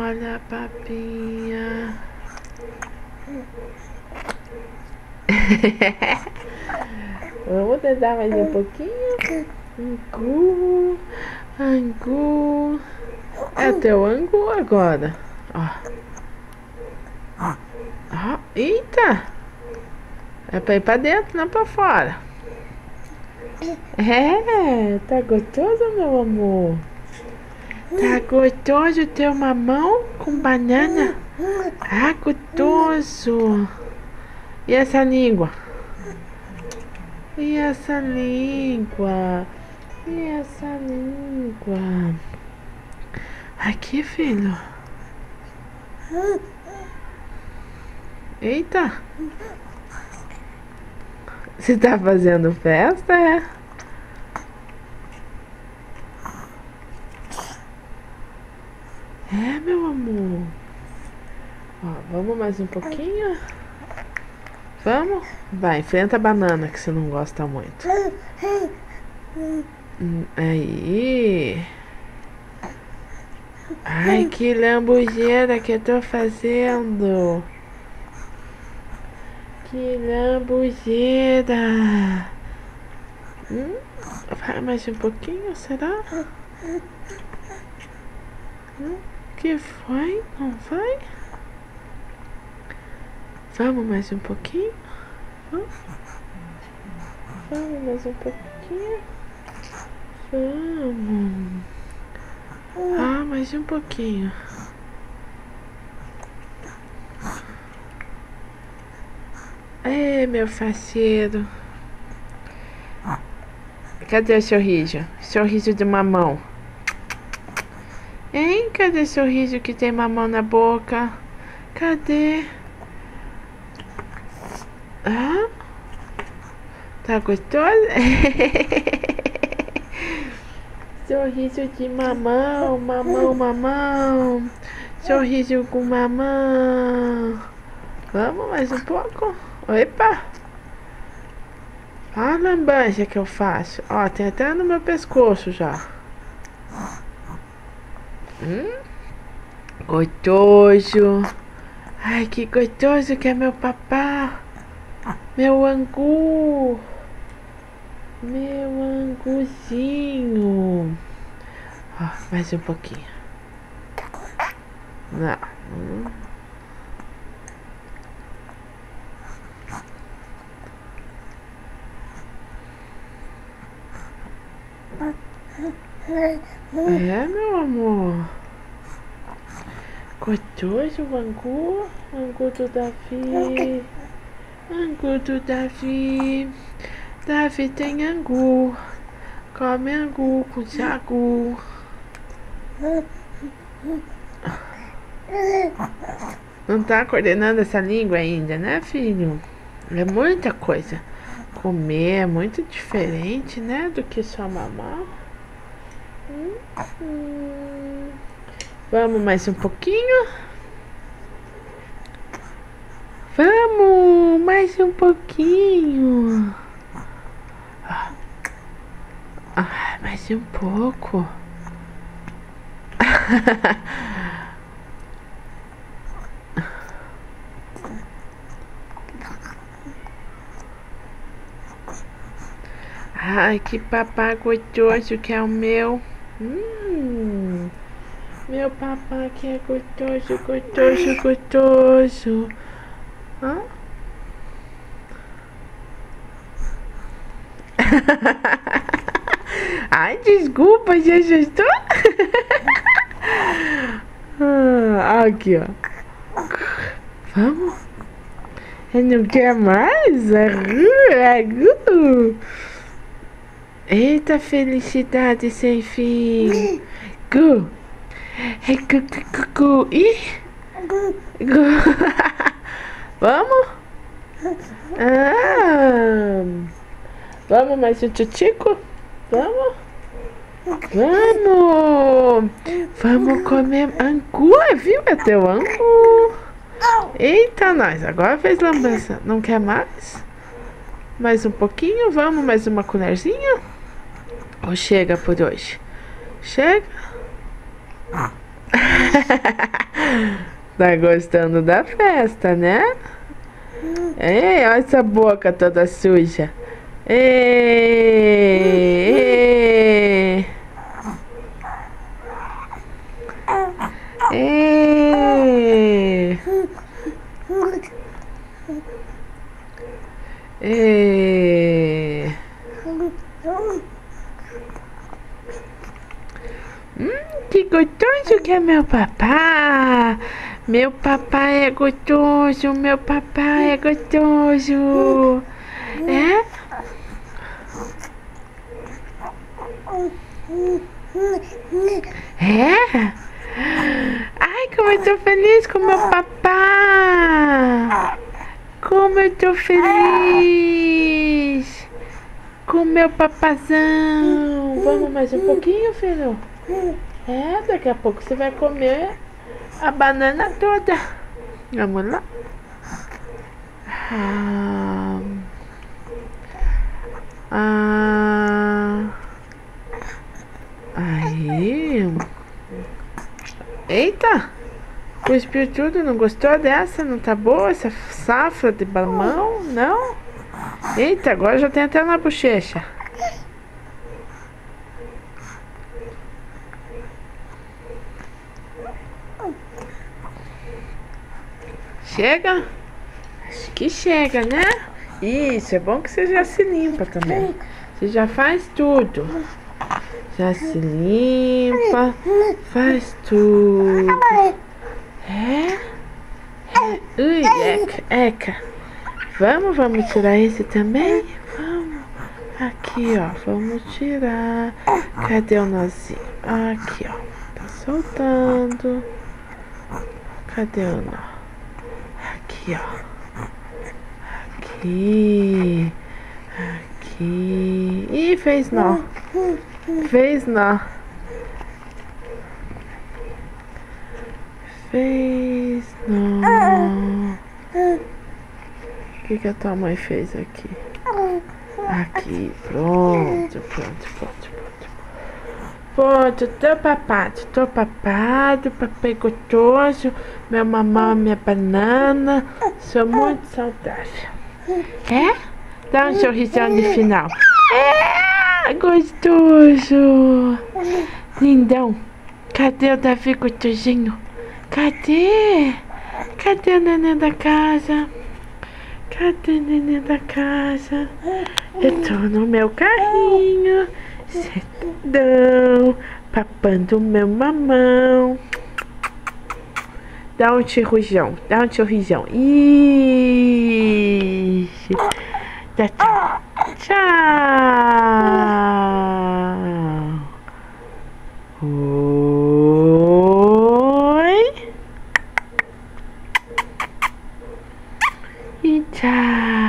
Olha a papinha. Vamos tentar mais um pouquinho. Angu. Angu. É teu angu agora. Ó. Ó. Eita. É pra ir pra dentro, não pra fora. É, tá gostoso, meu amor? Tá gostoso o teu mamão com banana? Ah, gostoso. E essa língua? E essa língua? E essa língua? Aqui, filho. Eita. Você tá fazendo festa, é? É, meu amor. Ó, vamos mais um pouquinho? Vamos? Vai, enfrenta a banana que você não gosta muito. Aí. Ai, que lambujeira que eu tô fazendo. Que lambujeira. Vai mais um pouquinho, será? Que foi? Não vai? Vamos mais um pouquinho? Vamos mais um pouquinho? Vamos. Ah, mais um pouquinho. É, meu faceiro. Cadê o sorriso? Sorriso de mamão. Hein? Cadê o sorriso que tem mamão na boca? Cadê? Ah? Tá gostoso? Sorriso de mamão, mamão, mamão. Sorriso com mamão. Vamos mais um pouco? Opa! Olha a lambança que eu faço. Ó, tem até no meu pescoço já. Gostoso. Ai, que gostoso que é meu papá. Meu angu. Meu anguzinho. Ó, mais um pouquinho. Não. É, meu amor. Gostoso o angu. Angu do Davi. Angu do Davi. Davi tem angu. Come angu com sagu. Não tá coordenando essa língua ainda, né, filho? É muita coisa. Comer é muito diferente, né, do que só mamar. Vamos mais um pouquinho? Vamos, mais um pouquinho. Ah, mais um pouco. Ai, que papá gostoso que é o meu. Meu papá que é gostoso, gostoso, gostoso. Hã? Ai, desculpa, já assustou? Aqui, ó. Vamos? Ele não quer mais? Eita, felicidade sem fim. Gu. É gu, gu, gu, gu. Ih. Gu. Vamos? Vamos mais um tchutico? Vamos? Vamos! Vamos comer angu, viu? É teu angu. Eita, nós. Agora fez lambança. Não quer mais? Mais um pouquinho? Vamos? Mais uma colherzinha? Ou chega por hoje? Chega? Tá gostando da festa, né? Ei, olha essa boca toda suja. Ei, ei, ei. Que gostoso que é meu papá. Meu papai é gostoso, meu papai é gostoso. É? É? Ai, como eu tô feliz com meu papá. Como eu tô feliz com meu papazão. Vamos mais um pouquinho, filho? É, daqui a pouco você vai comer a banana toda. Vamos lá. Aí. Eita! Cuspiu tudo, não gostou dessa? Não tá boa essa safra de balmão? Não? Eita, agora já tem até na bochecha. Chega? Acho que chega, né? Isso, é bom que você já se limpa também. Você já faz tudo. Já se limpa, faz tudo. É? Ui, eca. Vamos tirar esse também? Vamos. Aqui, ó, vamos tirar. Cadê o nozinho? Aqui, ó. Tá soltando. Cadê o nó? Aqui, ó. Aqui. Aqui. Ih, fez nó. Fez nó. Fez nó. O que a tua mãe fez aqui? Aqui, pronto. Pronto, tô papado, papai gostoso, meu mamão, minha banana, sou muito saudável. É? Dá um sorrisão de final. É, gostoso. Lindão. Cadê o Davi gostosinho? Cadê? Cadê o neném da casa? Cadê o neném da casa? Eu tô no meu carrinho, sentadão, papando meu mamão. Dá um sorrisão, Isso. Dá tchau. Tchau. Oi. E tchau.